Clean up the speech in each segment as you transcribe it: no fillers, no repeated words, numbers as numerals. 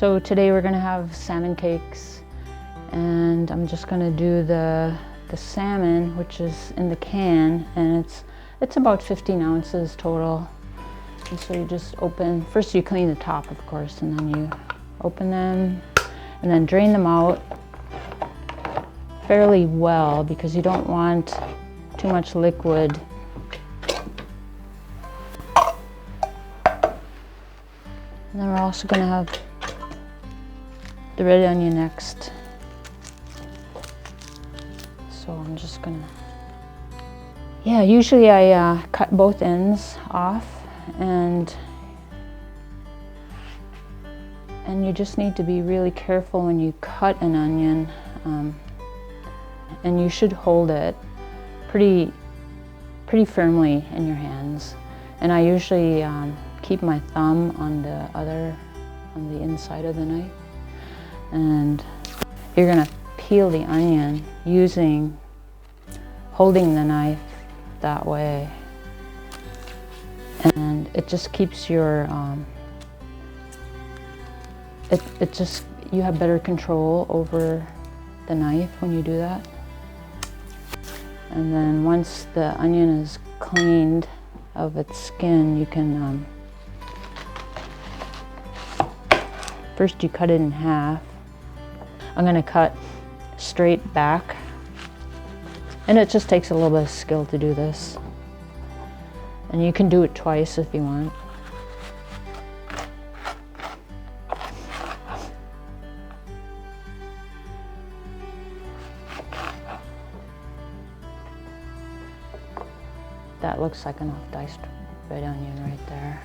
So today we're gonna have salmon cakes, and I'm just gonna do the salmon, which is in the can, and it's about 15 ounces total. And so you just open, first you clean the top of course, and then you open them and then drain them out fairly well because you don't want too much liquid. And then we're also going to have the red onion next. So I'm just going to, yeah, usually I cut both ends off, and you just need to be really careful when you cut an onion, and you should hold it pretty firmly in your hands. And I usually keep my thumb on the inside of the knife, and you're gonna peel the onion holding the knife that way, and it just keeps your you have better control over the knife when you do that. And then once the onion is cleaned of its skin, you can first you cut it in half. I'm going to cut straight back, and it just takes a little bit of skill to do this, and you can do it twice if you want. That looks like enough diced red onion right there.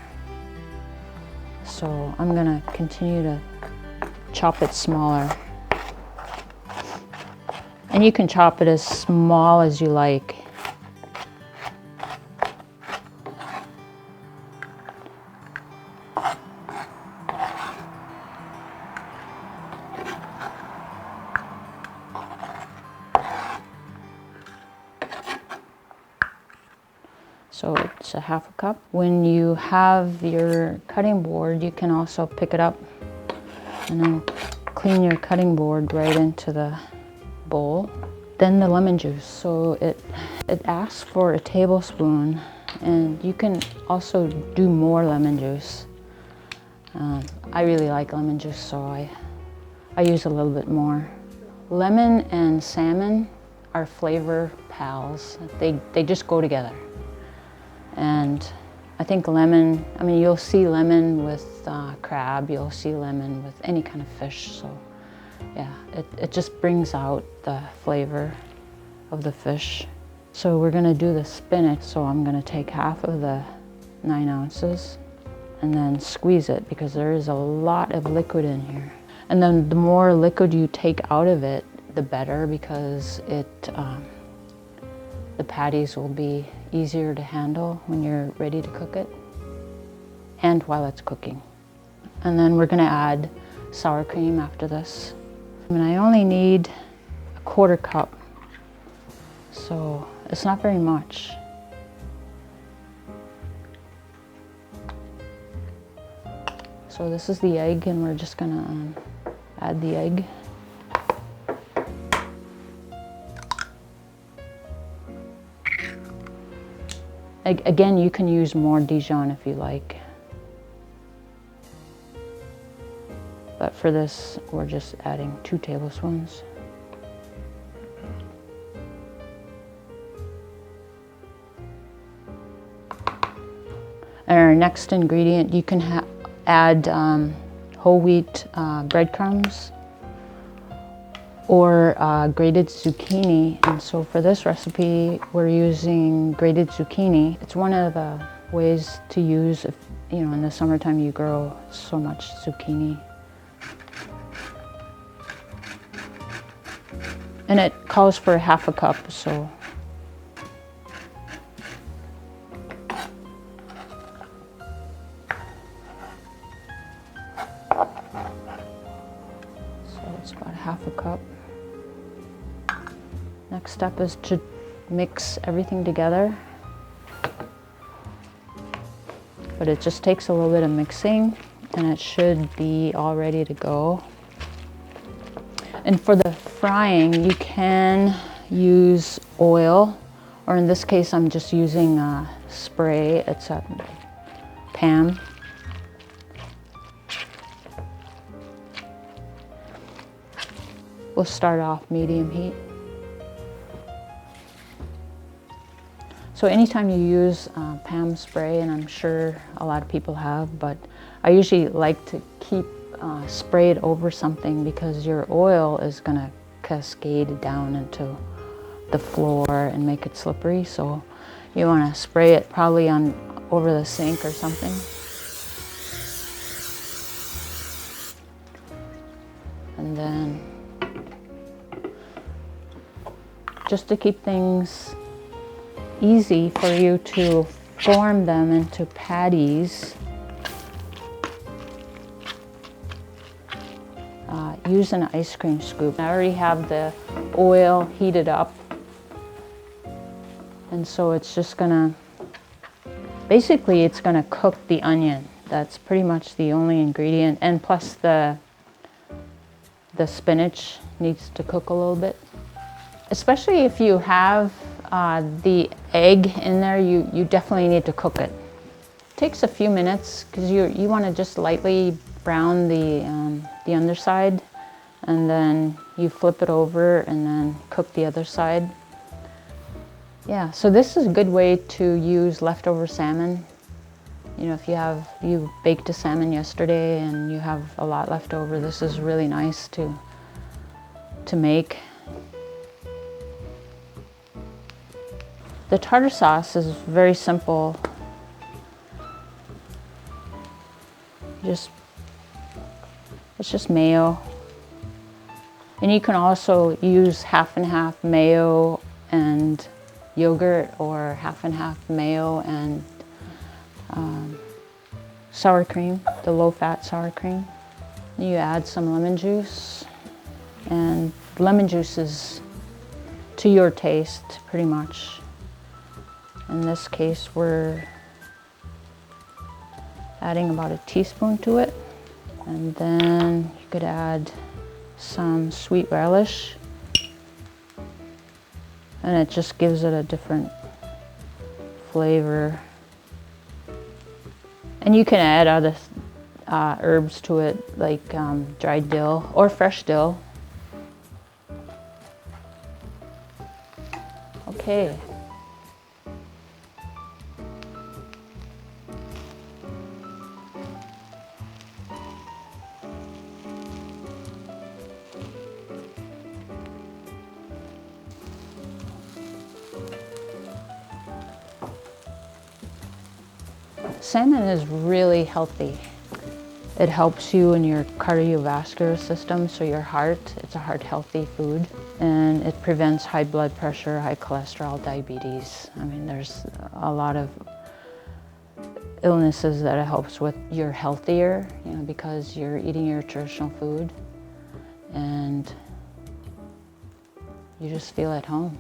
So I'm gonna continue to chop it smaller. And you can chop it as small as you like. So it's a half a cup. When you have your cutting board, you can also pick it up and then clean your cutting board right into the bowl. Then the lemon juice. So it asks for a tablespoon, and you can also do more lemon juice. I really like lemon juice, so I use a little bit more. Lemon and salmon are flavor pals. They just go together. And I think lemon, I mean, you'll see lemon with crab, you'll see lemon with any kind of fish. So yeah, it just brings out the flavor of the fish. So we're gonna do the spinach. So I'm gonna take half of the 9 ounces and then squeeze it, because there is a lot of liquid in here. And then the more liquid you take out of it, the better, because the patties will be easier to handle when you're ready to cook it, and while it's cooking. And then we're gonna add sour cream after this. And I only need a 1/4 cup, so it's not very much. So this is the egg, and we're just gonna add the egg. Again, you can use more Dijon if you like. But for this, we're just adding 2 tablespoons. And our next ingredient, you can add whole wheat breadcrumbs or grated zucchini. And so for this recipe, we're using grated zucchini. It's one of the ways to use, if you know, in the summertime you grow so much zucchini. And it calls for half a cup, so. So it's about half a cup. Next step is to mix everything together. But it just takes a little bit of mixing, and it should be all ready to go. And for the frying, you can use oil, or in this case, I'm just using a spray. It's a PAM. We'll start off medium heat. So anytime you use PAM spray, and I'm sure a lot of people have, but I usually like to keep spray it over something because your oil is gonna cascade down into the floor and make it slippery. So you wanna spray it probably on over the sink or something. And then just to keep things easy for you to form them into patties, use an ice cream scoop. I already have the oil heated up, and so it's just gonna, basically it's gonna cook the onion. That's pretty much the only ingredient, and plus the spinach needs to cook a little bit. Especially if you have the egg in there, you definitely need to cook it. It takes a few minutes because you want to just lightly brown the underside, and then you flip it over and then cook the other side. Yeah, so this is a good way to use leftover salmon. You know, if you baked a salmon yesterday and you have a lot left over, this is really nice to make. The tartar sauce is very simple. It's just mayo. And you can also use half and half mayo and yogurt, or half and half mayo and sour cream, the low-fat sour cream. You add some lemon juice, and lemon juice is to your taste, pretty much. In this case, we're adding about a teaspoon to it. And then you could add some sweet relish, and it just gives it a different flavor. And you can add other herbs to it, like dried dill or fresh dill. Okay. Salmon is really healthy. It helps you in your cardiovascular system, so your heart, it's a heart healthy food, and it prevents high blood pressure, high cholesterol, diabetes. I mean, there's a lot of illnesses that it helps with. You're healthier, you know, because you're eating your traditional food, and you just feel at home.